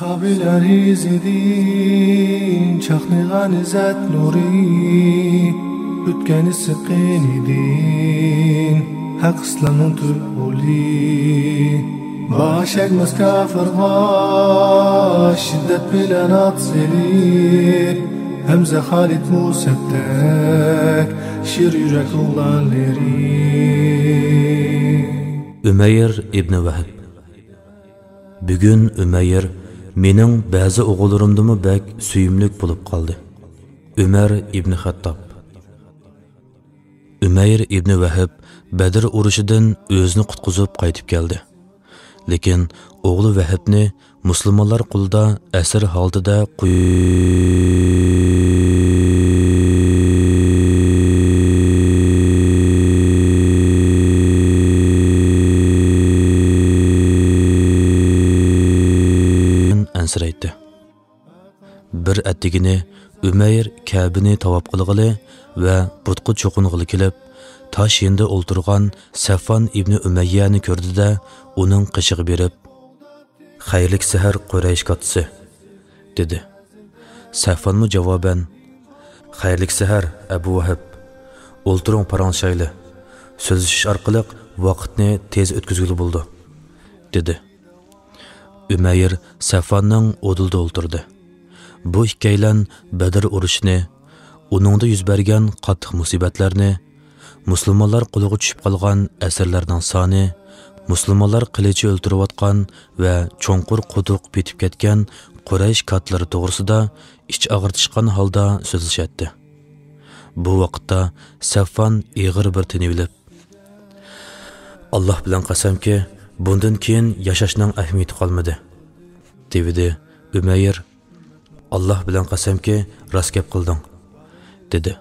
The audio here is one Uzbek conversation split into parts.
Sahabiler izledin, çaknıgan izzet nuri, ütkeni sıkkın idin, hak İslam'ın tübuli. Baş ekmez kafirga, şiddet bilen atseli, Hemze Halid Museb'tek, şir yürek oğlanları. Ümeyr ibn Vahib. Bugün Ümeyr mening ba'zi o'g'illarimdimi bek suyimlik bo'lib qoldi. Umar ibn Xattob. Ümeyr ibn Vahib Badr urushidan o'zini qutqizib qaytib keldi. Lekin o'g'li Vahibni musulmonlar qo'lida asir holatida ansiraydi. Bir attigini Ümeyr Ka'bani tavob qilg'ili va butqi cho'qing'ili kelib, tosh yenda o'ltirgan Safvan ibn Umayyani ko'rdida uning qishig'i berib, "Xayrlik sahar Quraysh katisi" dedi. Safvanmu javoban, "Xayrlik sahar Abu Vahib, o'ltiring paranshayli. So'zlashish orqali vaqtni tez o'tkazgili bo'ldi" dedi. Ümeyr Safvanning o'dilda o'ltirdi. Bu ikkaylan Badr urushini, uningda yuz bergan qattiq musibatlarni, musulmonlar qo'liga tushib qolgan asirlarning soni, musulmonlar qilichi o'ltirayotgan va cho'nqur quduq bitib ketgan Quraysh katlari to'g'risida ich og'ritishgan holda so'zlashatdi. Bu vaqtda Safvan ig'ir bir tinilib, "Alloh bilan qasamki, bundan keyin yashashning ahamiyati qolmadi" dedi. Ümeyr, "Alloh bilan qasamki, rost gap qilding" dedi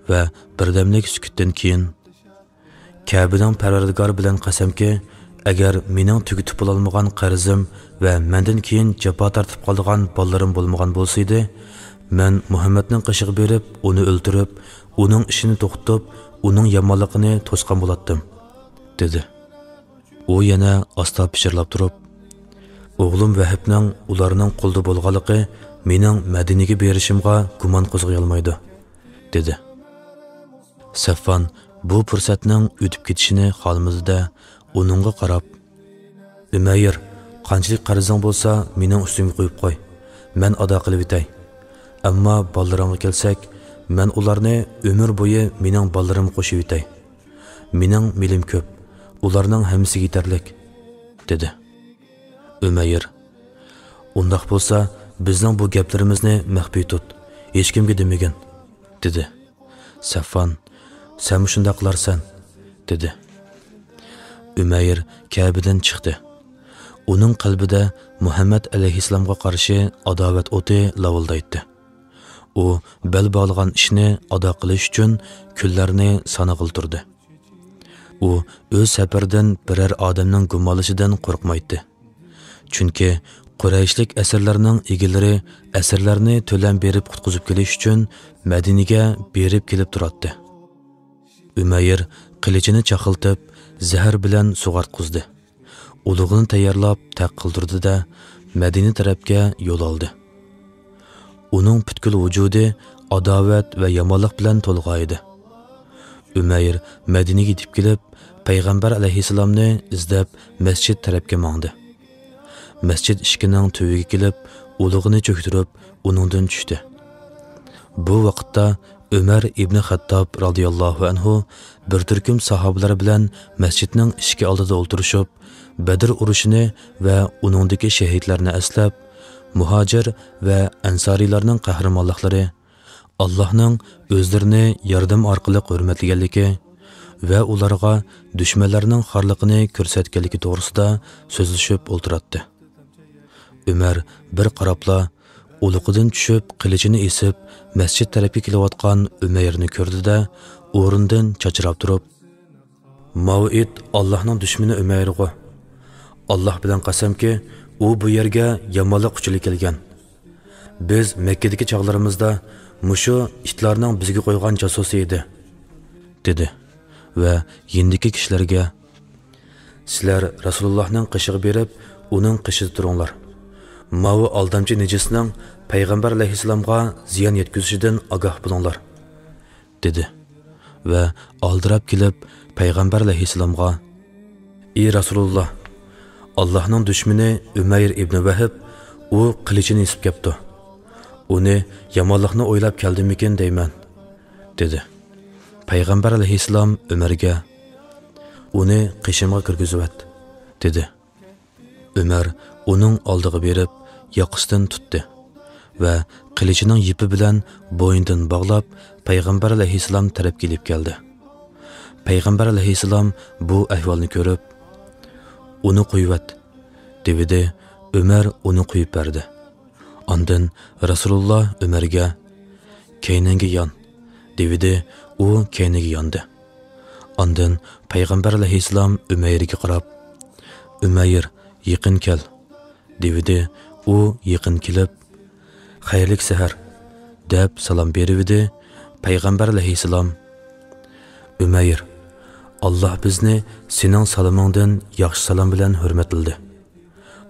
va birdamlik sukutdan keyin, "Ka'baning Parvardigori bilan qasamki, agar mening tugitib bo'lolmagan qarzim va mendan keyin jafo tortib qolgan bolalarim bo'lmagan bo'lsaydi, men Muhammadning qishig'i berib, uni o'ltirib, uning ishini to'xtatib, uning yomonligini to'sqan bo'latdim" dedi. U yana asta pishirlab turib, "O'g'lim Vahibning ularning qo'lda bo'lganligi mening Madinaga berishimga gumon qo'zg'ay olmaydi" dedi. Safvan bu fursatning o'tib ketishini xohlamadi-da, uningga qarab, "Ümeyr, qanchalik qarzing bo'lsa, mening ustimga qo'yib qo'y. Men ado qilib etay. Ammo bolalarimga kelsak, men ularni umr bo'yi mening bolalarimga qo'shib etay. Mening milim ko'p. Ularning hammasi yetarlik" dedi. Ümeyr, "Undaq bo'lsa, bizning bu gaplarimizni maxfiy tut, hech kimga demagin" dedi. Safvan, "Sen shunday qilarsan" dedi. Ümeyr Ka'badan chiqdi. Uning qalbida Muhammad alayhissalomga qarshi adovat o'ti lavildaydi. U bel bog'lagan ishni ado qilish uchun kunlarni sanag'il turdi. U o'z safaridan biror odamning gumonlashidan qo'rqmaydi. Chunki Qurayshlik asirlarning egilari asirlarni to'lam berib qutqizib kelish uchun Madinaga berib kelib turadi. Ümeyr qilichini chaqiltib, zahar bilan sug'artqizdi. Ulug'ini tayyorlab taqildirdi-da, Madina tarafga yo'l oldi. Uning butkul vujudi adovat va yomonlik bilan to'lg'an edi. Ümeyr Madinaga yetib kelib, payg'ambar alayhissalomni izlab masjid tarafga mangdi. Masjid ishkining tuviga kelib, ulug'ini cho'ktirib, uningdan tushdi. Bu vaqtda Umar ibn Xattob radhiyallohu anhu bir turkum sahobalar bilan masjidning ishki oldida o'ltirishib, Badr urushini va uningdagi shahidlarni aslab, muhojir va ansariylarning qahramonliklari, Allohning o'zlarini yordam orqali hurmatlaganligi va ularga dushmanlarning xorliqini ko'rsatganligi to'g'risida so'zlashib o'ltiradi. Umar bir qarabla uluqidan tushib, qilichini esib, masjid tarafga kelayotgan Umayrni ko'rdi-da, o'rindan chachirab turib, "Mav'id Allohning dushmani Umayrg'u. Alloh bilan qasamki, u bu yerga yomonlik uchun kelgan. Biz Makkadagi chog'larimizda mushu itlarning bizga qo'ygan jasosi edi" dedi va yendiki kishilarga, "Sizlar Rasulullohning qishig'i berib, uning qishida turinglar. mavi aldamchi nejisning payg'ambar alayhissalomga ziyon yetkazishidan ogoh bo'linglar, dedi va oldirab kelib payg'ambar alayhissalomga: "Ey Rasululloh, Allohning dushmani Umayr ibn Vahib u qilichini isib kepti. Uni yomonlikni o'ylab keldimikin deyman", dedi. Payg'ambar alayhissalom Umarga: "Uni qishimga kirgizib", dedi. Umar uning oldiga berib yoqasidan tutdi va qilichining yipi bilan bo'ynidan bog'lab payg'ambar alayhissalom taraf kelib keldi. Payg'ambar alayhissalom bu ahvolni ko'rib: "Uni qo'yvat", dedi. Umar uni qo'yib berdi. Ondan Rasululloh Umarga: "Keyningga yon", dedi. U keyniga yondi. Ondan payg'ambar alayhissalom Umayrga qarab: "Umayr, yaqin kel", dedi. U yaqin kelib: "Xayrlik sahar", deb salom berdi. Payg'ambar alayhissalom: "Umayr, Alloh bizni sening salomingdan yaxshi salom bilan hurmatladi.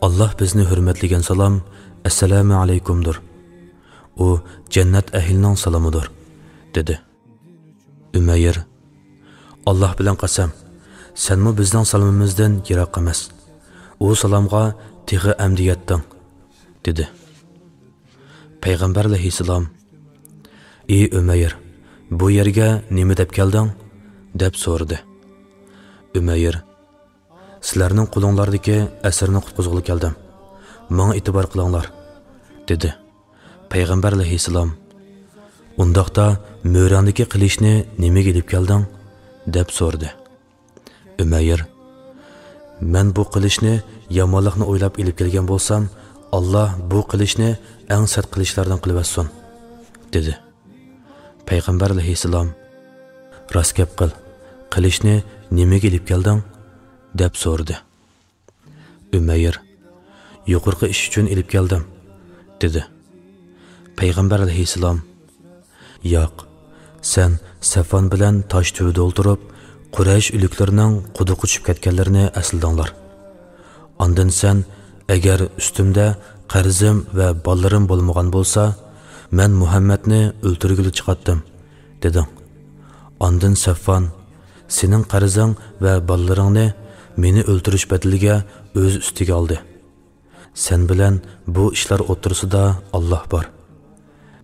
Alloh bizni hurmatlagan salom assalomu alaykumdir. U jannat ahlining salomidir", dedi. Umayr: "Alloh bilan qasam, senmi bizning salomimizdan yiroq emas. U salomga tig'i amdiyatding", dedi. Payg'ambar alayhissalom: "Ey Umayr, bu yerga nima deb kelding?" deb so'radi. Umayr: "Sizlarning qo'linglardagi asrni qutqizg'ili keldim. Menga e'tibor qilinglar", dedi. Payg'ambar alayhissalom: "Undaqda mo'randagi qilishni nimaga ilib kelding?" deb so'radi. Umayr: "Men bu qilishni yomonlikni o'ylab ilib kelgan bo'lsam, Alloh bu qilishni eng sart qilishlardan qilib olsin", dedi. Payg'ambar alayhissalom: "Rost gap qil, qilishni nimaga ilib kelding?" deb so'radi. Umayr: "Yuqorqi ish uchun ilib keldim", dedi. Payg'ambar alayhissalom: "Yo'q, sen Safon bilan tosh tuvida o'ltirib, Quraysh uliklarining quduqqa tushib ketganlarini asildinglar. Ondan sen agar ustimda qarzim va bolalarim bo'lmagan bo'lsa, men Muhammadni o'ltirgili chiqatdim", deding. Ondan Safon sening qarzing va bolalaringni meni o'ltirish badaliga o'z ustiga oldi. Sen bilan bu ishlar o'tirsida Alloh bor",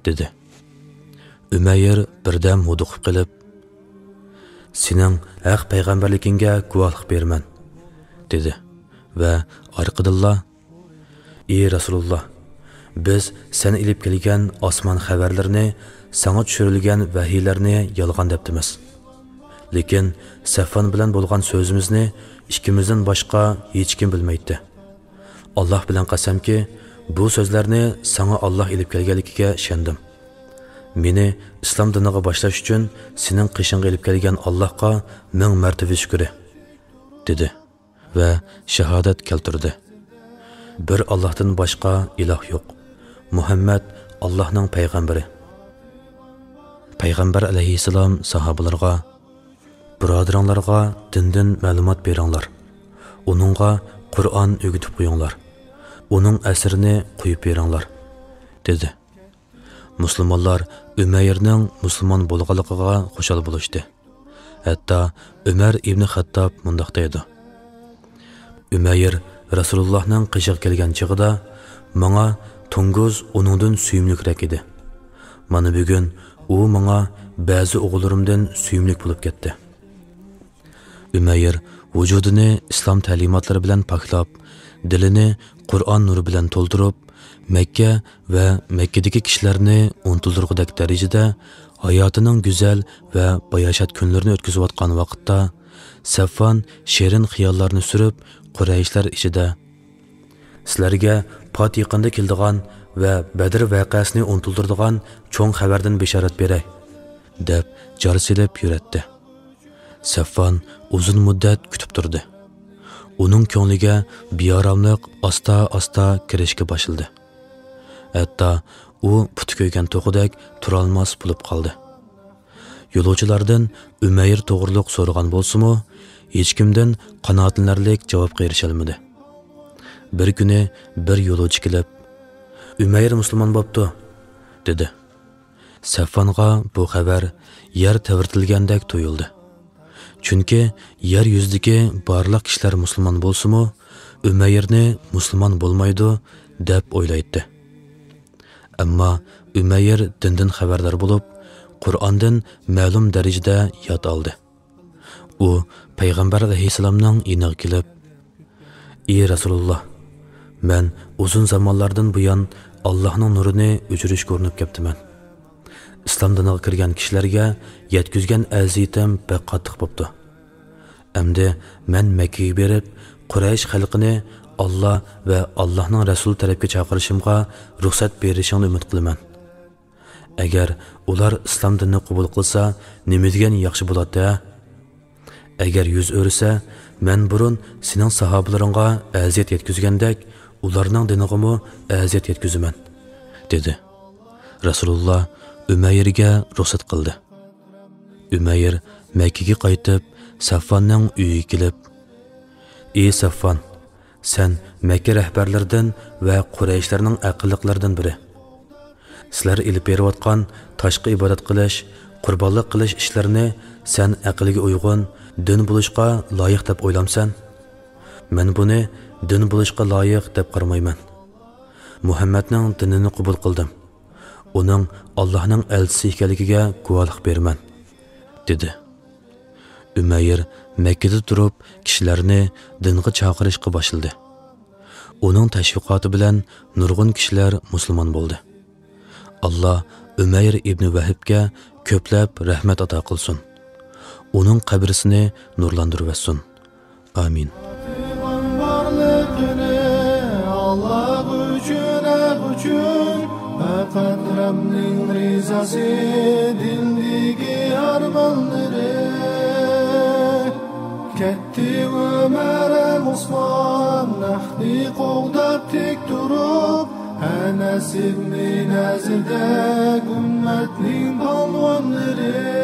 dedi. Umayr birdam huduqib qilib: "Sening haq payg'ambarligingga guvohlik berman", dedi va orqadilla: "Ey Rasululloh, biz sen ilib kelgan osmon xabarlarini, sana tushirilgan vahiylarni yolg'on debdimiz. Lekin Safon bilan bo'lgan so'zimizni ikkimizdan boshqa hech kim bilmaydi. Alloh bilan qasamki, bu so'zlarni sana Alloh ilib kelganligiga ishondim. Meni islom diniga boshlash uchun sening qishingga ilib kelgan Allohga ming martaba shukr", dedi va shahodat keltirdi. Bir Allohdan boshqa iloh yo'q. Muhammad Allohning payg'ambari. Payg'ambar alayhissalom sahobalarga: "Birodaringlarga dindan ma'lumot beringlar. Uningga Qur'on o'rgatib qo'yinglar. Uning asrini qo'yib beringlar", dedi. Müslümanlar Umayrning musulmon bo'lganligiga xushal bo'lishdi. Hatto Umar ibn Xattob mundaq deydi: "Umayr Rasulullohning qishiga kelgan chig'ida menga to'ng'iz uningdan suyumlikroq edi. Mana bugun u menga ba'zi o'g'llarimdan suyumlik bo'lib ketdi." Umayr vujudini islom ta'limotlari bilan poklab, dilini Qur'on nuri bilan to'ldirib, Makka va Makkadagi kishilarni unuttirgudek darajada hayotining go'zal va bayashat kunlarini o'tkazayotgan vaqtda Safon sherin xiyollarni surib, Qurayshlar ichida: "Sizlarga pot yaqinda keldigan va Badr voqeasini unuttiradigan cho'ng xabardan bishorat beray", deb jar silib yuratdi. Safon uzun muddat kutib turdi. Uning ko'ngliga beoromlik asta-asta kirishga boshladi. Hatto u puti ko'ygan to'qidek turolmas bo'lib qoldi. Yo'lovchilardan Umayr to'g'riliq so'ragan bo'lsa-mu, hech kimdan qanoatlanarlik javobga erisha olmadi. Bir kuni bir yo'lovchi kelib Ümayr musulmon bo'pti, dedi. Saffonga bu xabar yer tavirtilgandek tuyuldi. Chunki yer yuzidagi barliq kishilar musulmon bo'lsa-mu, Ümayrni musulmon bo'lmaydi deb o'ylaydi. Ammo Ümayr dindan xabardor bo'lib, Qur'ondan ma'lum darajada yod oldi. U payg'ambar alayhisalomning iniga kelib: "Ey Rasululloh, men uzun zamonlardan buyon Allohning nurini o'chirish ko'rinib ketdiman. Islom diniga kirgan kishilarga yetkizgan aziyatim pek qattiq bo'pti. Endi men Makkaga berib, Quraysh xalqini Allah va Allohning Rasuli tarafga chaqirishimga ruxsat berishingni umid qilaman. Agar ular islom dinini qabul qilsa, nima degan yaxshi bo'ladi? Agar yuz o'rsa, men burun sening sahobalaringga aziyat yetkazgandek, ularning dinigami aziyat yetkazaman", dedi. Rasululloh Ümayrga ruxsat qildi. Ümayr Makkaga qaytib, Saffonning uyiga kelib: "Ey Saffon, sen Makka rahbarlaridan va Qurayshlarning aqlliqlaridan biri. Sizlar ilib berayotgan tashqi ibodat qilish, qurbonlik qilish ishlarini sen aqliga uyg'un din bo'lishga loyiq deb o'ylamsan. Men buni din bo'lishga loyiq deb qaramayman. Muhammadning dinini qabul qildim. Uning Allohning elchisi ekanligiga guvohlik beraman", dedi. Ümayr Makkada turib kishilarni dinga chaqirishga boshladi. Uning tashviqoti bilan nurg'un kishilar musulmon bo'ldi. Allah Ümayr ibn Vahibga ko'plab rahmat ato qilsin. Uning qabrisini nurlantirsin. Amin. Faqat Rabbning rizasi dildagi armonlari. Ketdi Umar Usmon nahdi qo'g'dab tek turib, Anas ibn Nazirda ummatning polvonlari.